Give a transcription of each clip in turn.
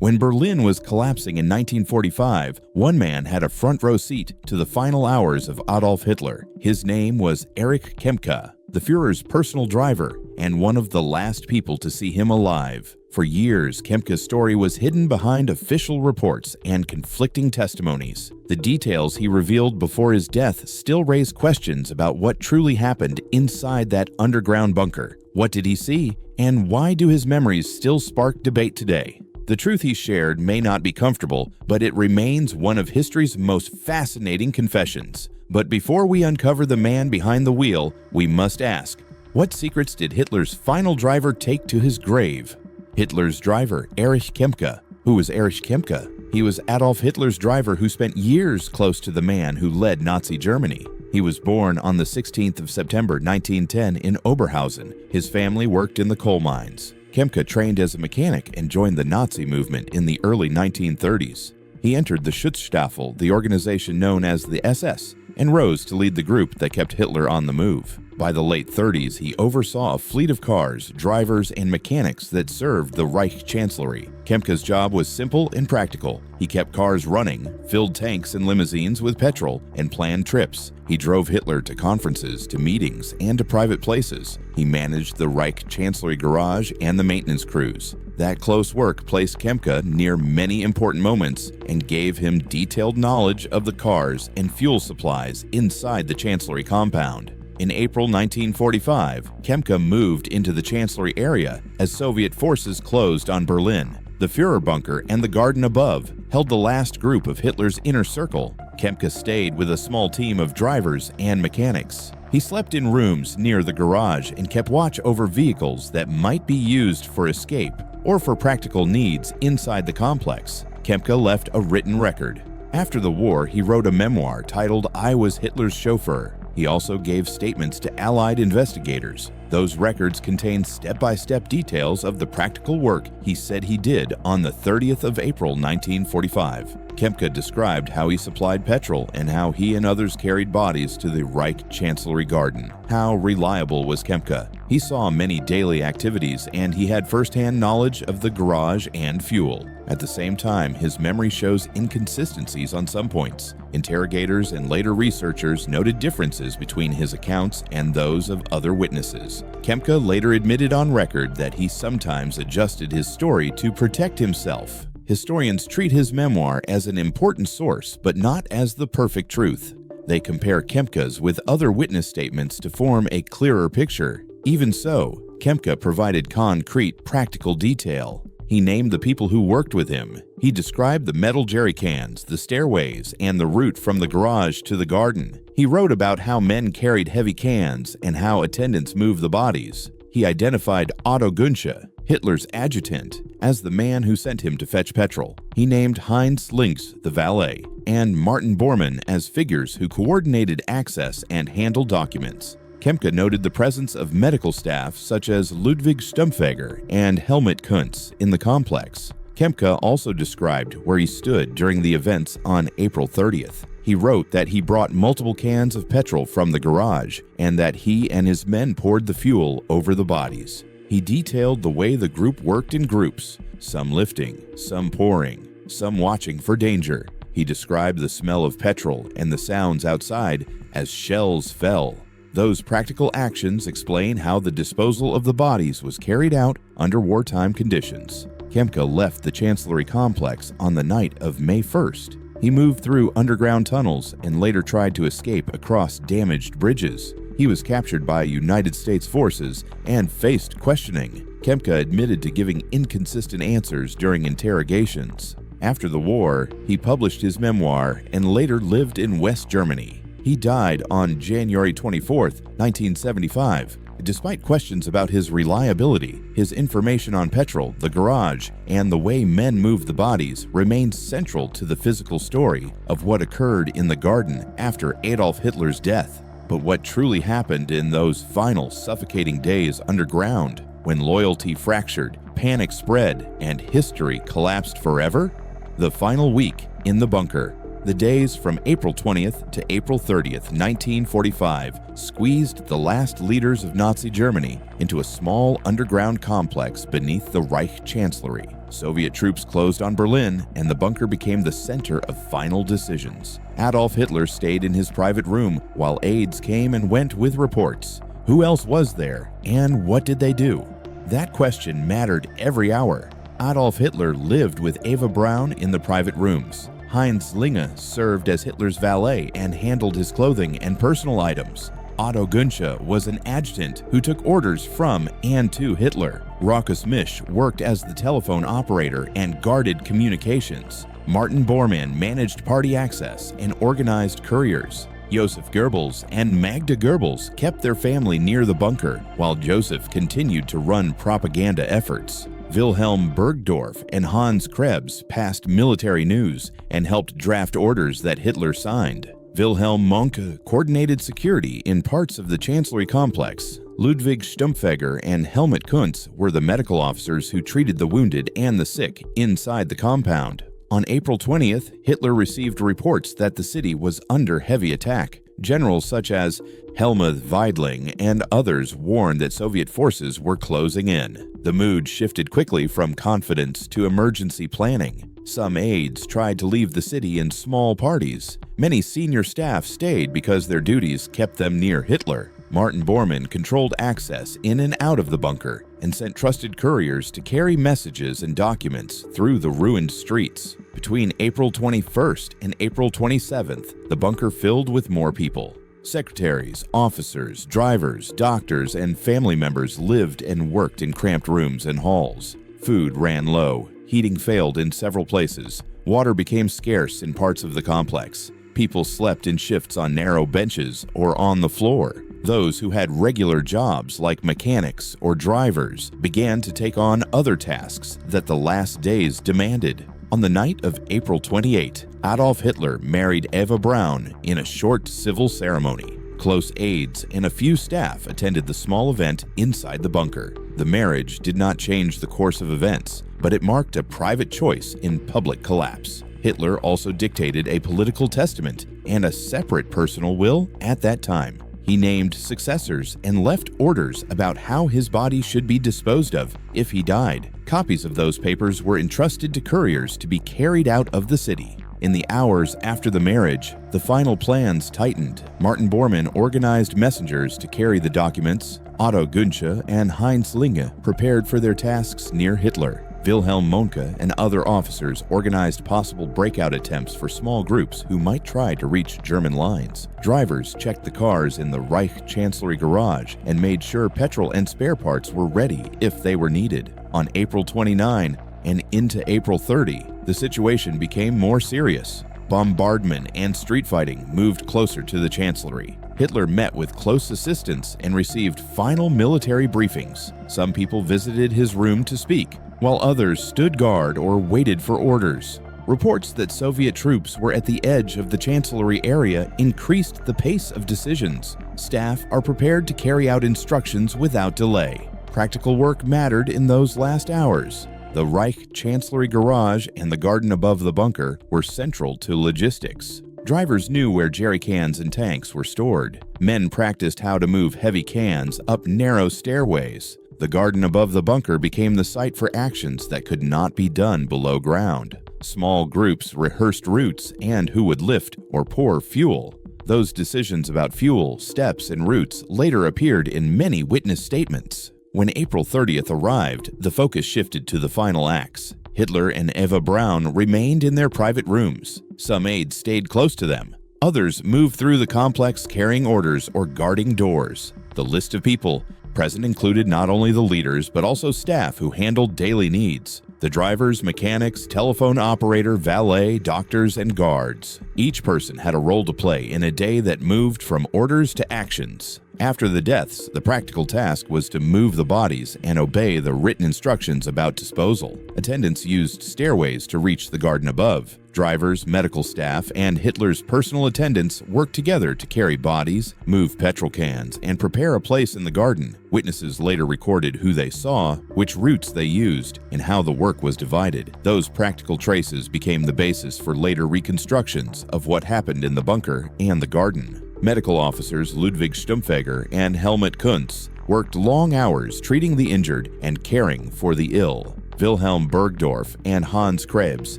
When Berlin was collapsing in 1945, one man had a front row seat to the final hours of Adolf Hitler. His name was Erich Kempka, the Führer's personal driver, and one of the last people to see him alive. For years, Kempka's story was hidden behind official reports and conflicting testimonies. The details he revealed before his death still raise questions about what truly happened inside that underground bunker. What did he see? And why do his memories still spark debate today? The truth he shared may not be comfortable, but it remains one of history's most fascinating confessions. But before we uncover the man behind the wheel, we must ask, what secrets did Hitler's final driver take to his grave? Hitler's driver, Erich Kempka. Who was Erich Kempka? He was Adolf Hitler's driver who spent years close to the man who led Nazi Germany. He was born on the 16th of September 1910 in Oberhausen. His family worked in the coal mines. Kempka trained as a mechanic and joined the Nazi movement in the early 1930s. He entered the Schutzstaffel, the organization known as the SS, and rose to lead the group that kept Hitler on the move. By the late 30s, he oversaw a fleet of cars, drivers, and mechanics that served the Reich Chancellery. Kempka's job was simple and practical. He kept cars running, filled tanks and limousines with petrol, and planned trips. He drove Hitler to conferences, to meetings, and to private places. He managed the Reich Chancellery garage and the maintenance crews. That close work placed Kempka near many important moments and gave him detailed knowledge of the cars and fuel supplies inside the Chancellery compound. In April 1945, Kempka moved into the Chancellery area as Soviet forces closed on Berlin. The Führer bunker and the garden above held the last group of Hitler's inner circle. Kempka stayed with a small team of drivers and mechanics. He slept in rooms near the garage and kept watch over vehicles that might be used for escape or for practical needs inside the complex. Kempka left a written record. After the war, he wrote a memoir titled "I Was Hitler's Chauffeur." He also gave statements to Allied investigators. Those records contain step-by-step details of the practical work he said he did on the 30th of April 1945. Kempka described how he supplied petrol and how he and others carried bodies to the Reich Chancellery garden. How reliable was Kempka? He saw many daily activities and he had first-hand knowledge of the garage and fuel. At the same time, his memory shows inconsistencies on some points. Interrogators and later researchers noted differences between his accounts and those of other witnesses. Kempka later admitted on record that he sometimes adjusted his story to protect himself. Historians treat his memoir as an important source, but not as the perfect truth. They compare Kempka's with other witness statements to form a clearer picture. Even so, Kempka provided concrete, practical detail. He named the people who worked with him. He described the metal jerry cans, the stairways, and the route from the garage to the garden. He wrote about how men carried heavy cans and how attendants moved the bodies. He identified Otto Günsche, Hitler's adjutant, as the man who sent him to fetch petrol. He named Heinz Links, the valet, and Martin Bormann as figures who coordinated access and handled documents. Kempka noted the presence of medical staff such as Ludwig Stumpfeger and Helmut Kuntz in the complex. Kempka also described where he stood during the events on April 30th. He wrote that he brought multiple cans of petrol from the garage and that he and his men poured the fuel over the bodies. He detailed the way the group worked in groups, some lifting, some pouring, some watching for danger. He described the smell of petrol and the sounds outside as shells fell. Those practical actions explain how the disposal of the bodies was carried out under wartime conditions. Kempka left the Chancellery complex on the night of May 1st. He moved through underground tunnels and later tried to escape across damaged bridges. He was captured by United States forces and faced questioning. Kempka admitted to giving inconsistent answers during interrogations. After the war, he published his memoir and later lived in West Germany. He died on January 24, 1975. Despite questions about his reliability, his information on petrol, the garage, and the way men moved the bodies remained central to the physical story of what occurred in the garden after Adolf Hitler's death. But what truly happened in those final suffocating days underground, when loyalty fractured, panic spread, and history collapsed forever? The final week in the bunker. The days from April 20th to April 30th, 1945, squeezed the last leaders of Nazi Germany into a small underground complex beneath the Reich Chancellery. Soviet troops closed on Berlin, and the bunker became the center of final decisions. Adolf Hitler stayed in his private room while aides came and went with reports. Who else was there, and what did they do? That question mattered every hour. Adolf Hitler lived with Eva Braun in the private rooms. Heinz Linge served as Hitler's valet and handled his clothing and personal items. Otto Günsche was an adjutant who took orders from and to Hitler. Rokus Misch worked as the telephone operator and guarded communications. Martin Bormann managed party access and organized couriers. Joseph Goebbels and Magda Goebbels kept their family near the bunker, while Joseph continued to run propaganda efforts. Wilhelm Burgdorf and Hans Krebs passed military news and helped draft orders that Hitler signed. Wilhelm Mohnke coordinated security in parts of the Chancellery complex. Ludwig Stumpfegger and Helmut Kuntz were the medical officers who treated the wounded and the sick inside the compound. On April 20th, Hitler received reports that the city was under heavy attack. Generals such as Helmuth Weidling and others warned that Soviet forces were closing in. The mood shifted quickly from confidence to emergency planning. Some aides tried to leave the city in small parties. Many senior staff stayed because their duties kept them near Hitler. Martin Bormann controlled access in and out of the bunker and sent trusted couriers to carry messages and documents through the ruined streets. Between April 21st and April 27th, the bunker filled with more people. Secretaries, officers, drivers, doctors, and family members lived and worked in cramped rooms and halls. Food ran low. Heating failed in several places. Water became scarce in parts of the complex. People slept in shifts on narrow benches or on the floor. Those who had regular jobs like mechanics or drivers began to take on other tasks that the last days demanded. On the night of April 28, Adolf Hitler married Eva Braun in a short civil ceremony. Close aides and a few staff attended the small event inside the bunker. The marriage did not change the course of events, but it marked a private choice in public collapse. Hitler also dictated a political testament and a separate personal will at that time. He named successors and left orders about how his body should be disposed of if he died. Copies of those papers were entrusted to couriers to be carried out of the city. In the hours after the marriage, the final plans tightened. Martin Bormann organized messengers to carry the documents. Otto Günsche and Heinz Linge prepared for their tasks near Hitler. Wilhelm Mohnke and other officers organized possible breakout attempts for small groups who might try to reach German lines. Drivers checked the cars in the Reich Chancellery garage and made sure petrol and spare parts were ready if they were needed. On April 29 and into April 30, the situation became more serious. Bombardment and street fighting moved closer to the Chancellery. Hitler met with close assistants and received final military briefings. Some people visited his room to speak, while others stood guard or waited for orders. Reports that Soviet troops were at the edge of the Chancellery area increased the pace of decisions. Staff are prepared to carry out instructions without delay. Practical work mattered in those last hours. The Reich Chancellery garage and the garden above the bunker were central to logistics. Drivers knew where jerry cans and tanks were stored. Men practiced how to move heavy cans up narrow stairways. The garden above the bunker became the site for actions that could not be done below ground. Small groups rehearsed routes and who would lift or pour fuel. Those decisions about fuel, steps, and routes later appeared in many witness statements. When April 30th arrived, the focus shifted to the final acts. Hitler and Eva Braun remained in their private rooms. Some aides stayed close to them. Others moved through the complex carrying orders or guarding doors. The list of people present included not only the leaders, but also staff who handled daily needs. The drivers, mechanics, telephone operator, valet, doctors, and guards. Each person had a role to play in a day that moved from orders to actions. After the deaths, the practical task was to move the bodies and obey the written instructions about disposal. Attendants used stairways to reach the garden above. Drivers, medical staff, and Hitler's personal attendants worked together to carry bodies, move petrol cans, and prepare a place in the garden. Witnesses later recorded who they saw, which routes they used, and how the work was divided. Those practical traces became the basis for later reconstructions of what happened in the bunker and the garden. Medical officers Ludwig Stumpfegger and Helmut Kuntz worked long hours treating the injured and caring for the ill. Wilhelm Bergdorf and Hans Krebs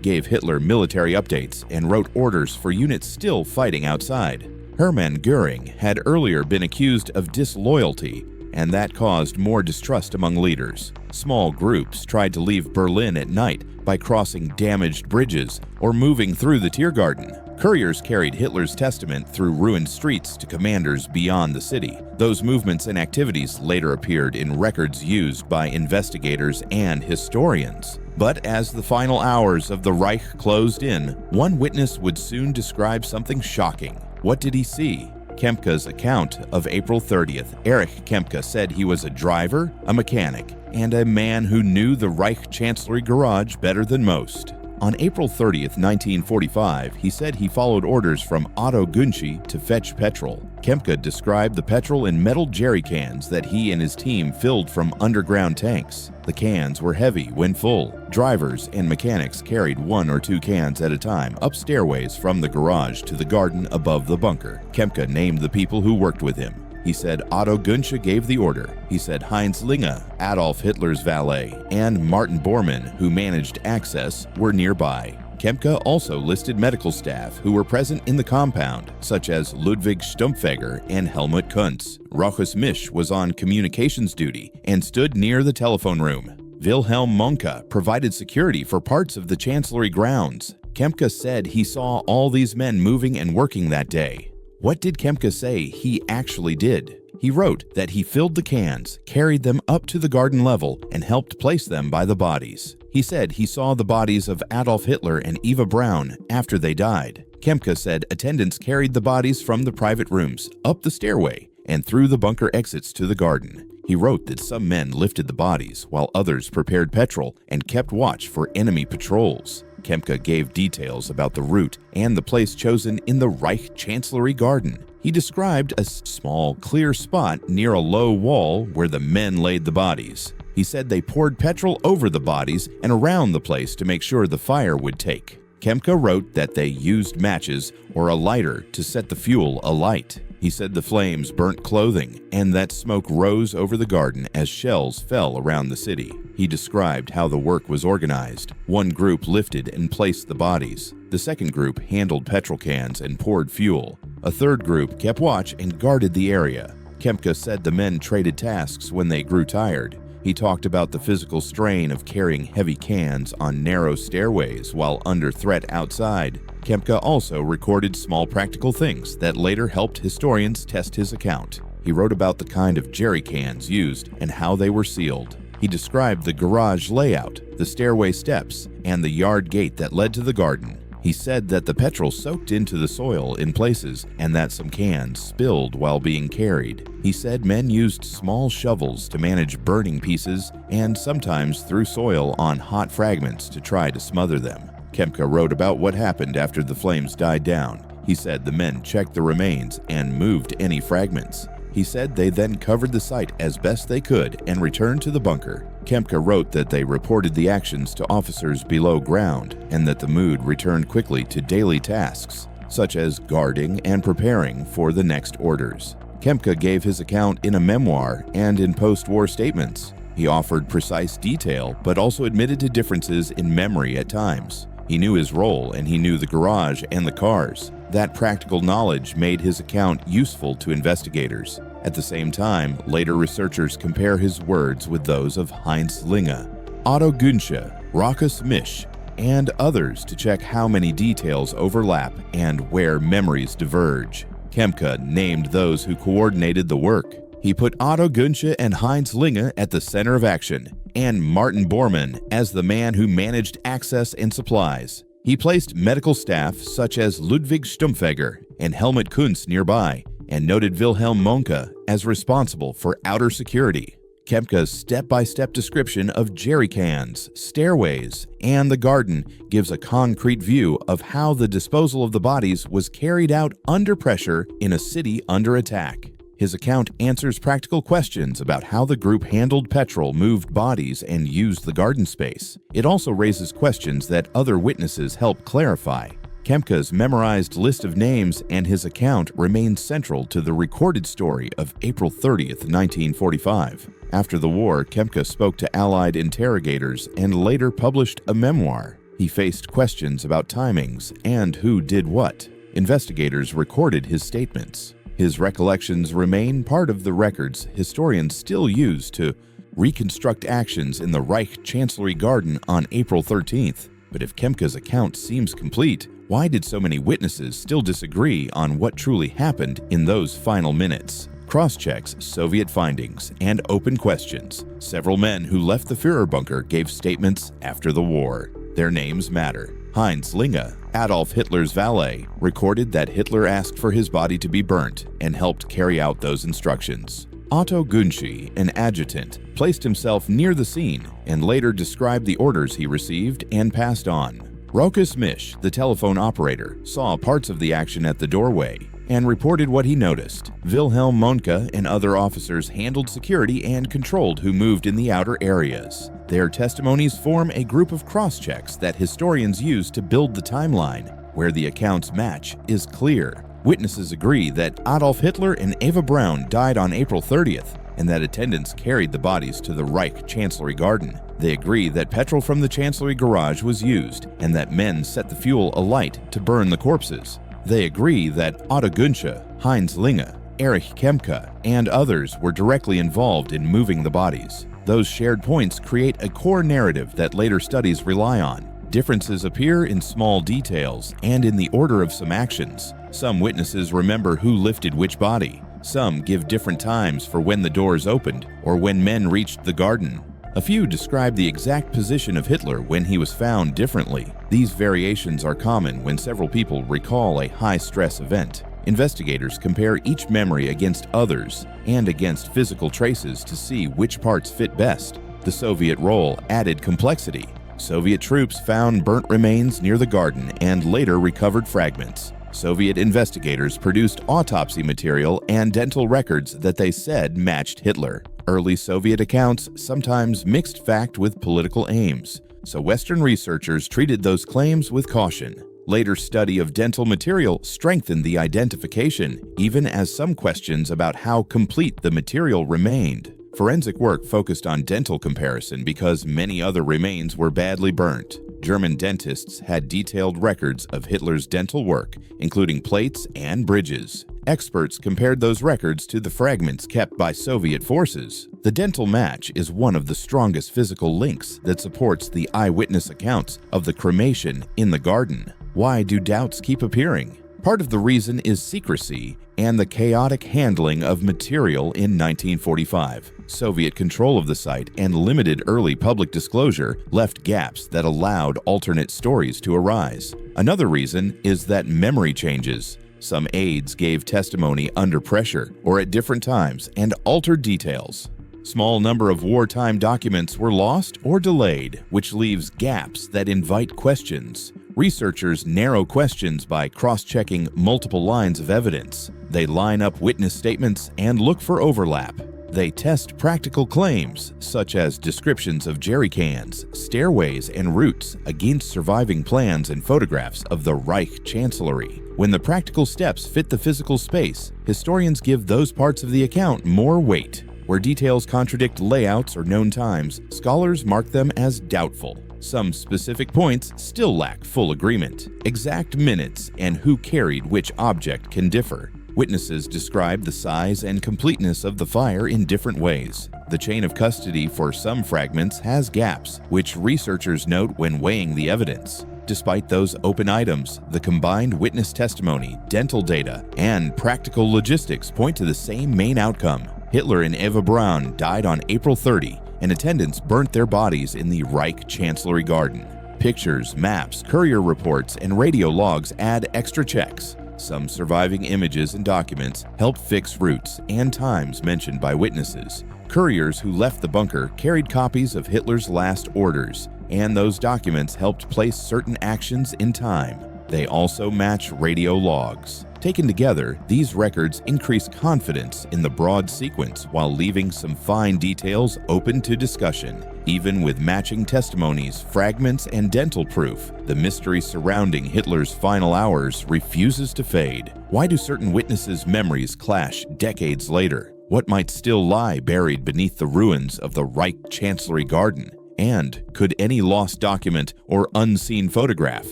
gave Hitler military updates and wrote orders for units still fighting outside. Hermann Göring had earlier been accused of disloyalty, and that caused more distrust among leaders. Small groups tried to leave Berlin at night by crossing damaged bridges or moving through the Tiergarten. Couriers carried Hitler's testament through ruined streets to commanders beyond the city. Those movements and activities later appeared in records used by investigators and historians. But as the final hours of the Reich closed in, one witness would soon describe something shocking. What did he see? Kempka's account of April 30th, Erich Kempka said he was a driver, a mechanic, and a man who knew the Reich Chancellery garage better than most. On April 30th, 1945, he said he followed orders from Otto Günsche to fetch petrol. Kempka described the petrol in metal jerry cans that he and his team filled from underground tanks. The cans were heavy when full. Drivers and mechanics carried 1 or 2 cans at a time up stairways from the garage to the garden above the bunker. Kempka named the people who worked with him. He said Otto Günsche gave the order. He said Heinz Linge, Adolf Hitler's valet, and Martin Bormann, who managed access, were nearby. Kempka also listed medical staff who were present in the compound, such as Ludwig Stumpfegger and Helmut Kuntz. Rochus Misch was on communications duty and stood near the telephone room. Wilhelm Monka provided security for parts of the Chancellery grounds. Kempka said he saw all these men moving and working that day. What did Kempka say he actually did? He wrote that he filled the cans, carried them up to the garden level, and helped place them by the bodies. He said he saw the bodies of Adolf Hitler and Eva Braun after they died. Kempka said attendants carried the bodies from the private rooms, up the stairway, and through the bunker exits to the garden. He wrote that some men lifted the bodies while others prepared petrol and kept watch for enemy patrols. Kempka gave details about the route and the place chosen in the Reich Chancellery garden. He described a small, clear spot near a low wall where the men laid the bodies. He said they poured petrol over the bodies and around the place to make sure the fire would take. Kempka wrote that they used matches or a lighter to set the fuel alight. He said the flames burnt clothing and that smoke rose over the garden as shells fell around the city. He described how the work was organized. One group lifted and placed the bodies. The second group handled petrol cans and poured fuel. A third group kept watch and guarded the area. Kempka said the men traded tasks when they grew tired. He talked about the physical strain of carrying heavy cans on narrow stairways while under threat outside. Kempka also recorded small practical things that later helped historians test his account. He wrote about the kind of jerry cans used and how they were sealed. He described the garage layout, the stairway steps, and the yard gate that led to the garden. He said that the petrol soaked into the soil in places and that some cans spilled while being carried. He said men used small shovels to manage burning pieces and sometimes threw soil on hot fragments to try to smother them. Kempka wrote about what happened after the flames died down. He said the men checked the remains and moved any fragments. He said they then covered the site as best they could and returned to the bunker. Kempka wrote that they reported the actions to officers below ground and that the mood returned quickly to daily tasks, such as guarding and preparing for the next orders. Kempka gave his account in a memoir and in post-war statements. He offered precise detail, but also admitted to differences in memory at times. He knew his role and he knew the garage and the cars. That practical knowledge made his account useful to investigators. At the same time, later researchers compare his words with those of Heinz Linge, Otto Günsche, Rochus Misch, and others to check how many details overlap and where memories diverge. Kempka named those who coordinated the work. He put Otto Günsche and Heinz Linge at the center of action, and Martin Bormann as the man who managed access and supplies. He placed medical staff such as Ludwig Stumpfegger and Helmut Kuntz nearby, and noted Wilhelm Mohnke as responsible for outer security. Kempka's step-by-step description of jerry cans, stairways, and the garden gives a concrete view of how the disposal of the bodies was carried out under pressure in a city under attack. His account answers practical questions about how the group handled petrol, moved bodies, and used the garden space. It also raises questions that other witnesses help clarify. Kempka's memorized list of names and his account remain central to the recorded story of April 30th, 1945. After the war, Kempka spoke to Allied interrogators and later published a memoir. He faced questions about timings and who did what. Investigators recorded his statements. His recollections remain part of the records historians still use to reconstruct actions in the Reich Chancellery Garden on April 13th. But if Kempka's account seems complete, why did so many witnesses still disagree on what truly happened in those final minutes? Cross-checks Soviet findings and open questions. Several men who left the Führer bunker gave statements after the war. Their names matter. Heinz Linge, Adolf Hitler's valet, recorded that Hitler asked for his body to be burnt and helped carry out those instructions. Otto Gunschy, an adjutant, placed himself near the scene and later described the orders he received and passed on. Rokas Misch, the telephone operator, saw parts of the action at the doorway and reported what he noticed. Wilhelm Mohnke and other officers handled security and controlled who moved in the outer areas. Their testimonies form a group of cross-checks that historians use to build the timeline. Where the accounts match is clear. Witnesses agree that Adolf Hitler and Eva Braun died on April 30th and that attendants carried the bodies to the Reich Chancellery Garden. They agree that petrol from the Chancellery garage was used and that men set the fuel alight to burn the corpses. They agree that Otto Gunschy, Heinz Linge, Erich Kempka, and others were directly involved in moving the bodies. Those shared points create a core narrative that later studies rely on. Differences appear in small details and in the order of some actions. Some witnesses remember who lifted which body. Some give different times for when the doors opened or when men reached the garden. A few describe the exact position of Hitler when he was found differently. These variations are common when several people recall a high-stress event. Investigators compare each memory against others and against physical traces to see which parts fit best. The Soviet role added complexity. Soviet troops found burnt remains near the garden and later recovered fragments. Soviet investigators produced autopsy material and dental records that they said matched Hitler. Early Soviet accounts sometimes mixed fact with political aims, so Western researchers treated those claims with caution. Later study of dental material strengthened the identification, even as some questions about how complete the material remained. Forensic work focused on dental comparison because many other remains were badly burnt. German dentists had detailed records of Hitler's dental work, including plates and bridges. Experts compared those records to the fragments kept by Soviet forces. The dental match is one of the strongest physical links that supports the eyewitness accounts of the cremation in the garden. Why do doubts keep appearing? Part of the reason is secrecy and the chaotic handling of material in 1945. Soviet control of the site and limited early public disclosure left gaps that allowed alternate stories to arise. Another reason is that memory changes. Some aides gave testimony under pressure or at different times and altered details. Small number of wartime documents were lost or delayed, which leaves gaps that invite questions. Researchers narrow questions by cross-checking multiple lines of evidence. They line up witness statements and look for overlap. They test practical claims, such as descriptions of jerry cans, stairways, and routes, against surviving plans and photographs of the Reich Chancellery. When the practical steps fit the physical space, historians give those parts of the account more weight. Where details contradict layouts or known times, scholars mark them as doubtful. Some specific points still lack full agreement. Exact minutes and who carried which object can differ. Witnesses describe the size and completeness of the fire in different ways. The chain of custody for some fragments has gaps, which researchers note when weighing the evidence. Despite those open items, the combined witness testimony, dental data, and practical logistics point to the same main outcome. Hitler and Eva Braun died on April 30, and attendants burnt their bodies in the Reich Chancellery Garden. Pictures, maps, courier reports, and radio logs add extra checks. Some surviving images and documents help fix routes and times mentioned by witnesses. Couriers who left the bunker carried copies of Hitler's last orders, and those documents helped place certain actions in time. They also match radio logs. Taken together, these records increase confidence in the broad sequence while leaving some fine details open to discussion. Even with matching testimonies, fragments, and dental proof, the mystery surrounding Hitler's final hours refuses to fade. Why do certain witnesses' memories clash decades later? What might still lie buried beneath the ruins of the Reich Chancellery Garden? And could any lost document or unseen photograph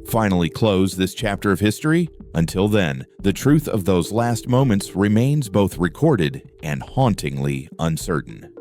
finally close this chapter of history? Until then, the truth of those last moments remains both recorded and hauntingly uncertain.